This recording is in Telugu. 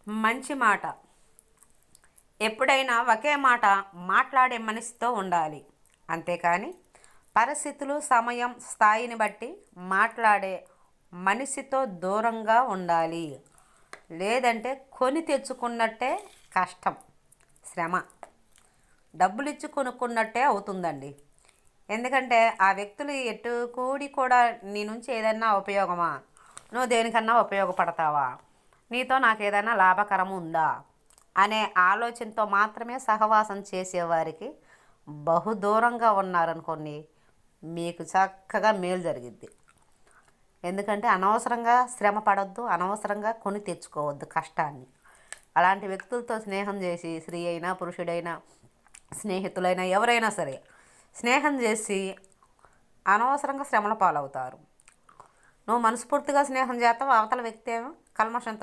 మంచి మాట. ఎప్పుడైనా ఒకే మాట మాట్లాడే మనిషితో ఉండాలి. అంతేకాని పరిస్థితులు, సమయం, స్థాయిని బట్టి మాట్లాడే మనిషితో దూరంగా ఉండాలి. లేదంటే కొని తెచ్చుకున్నట్టే కష్టం, శ్రమ. డబ్బులిచ్చి కొనుక్కున్నట్టే అవుతుందండి. ఎందుకంటే ఆ వ్యక్తులు ఎటు కూడి కూడా నీ నుంచి ఏదైనా ఉపయోగమా, నువ్వు దేనికన్నా ఉపయోగపడతావా, నీతో నాకు ఏదైనా లాభకరం ఉందా అనే ఆలోచనతో మాత్రమే సహవాసం చేసేవారికి బహుదూరంగా ఉన్నారనుకోండి, మీకు చక్కగా మేలు జరిగిద్ది. ఎందుకంటే అనవసరంగా శ్రమ పడద్దు, అనవసరంగా కొని తెచ్చుకోవద్దు కష్టాన్ని. అలాంటి వ్యక్తులతో స్నేహం చేసి, స్త్రీ అయినా పురుషుడైనా, స్నేహితులైనా ఎవరైనా సరే స్నేహం చేసి అనవసరంగా శ్రమల పాలవుతారు. నువ్వు మనస్ఫూర్తిగా స్నేహం చేస్తావు, అవతల వ్యక్తి ఏమో కల్మషంతో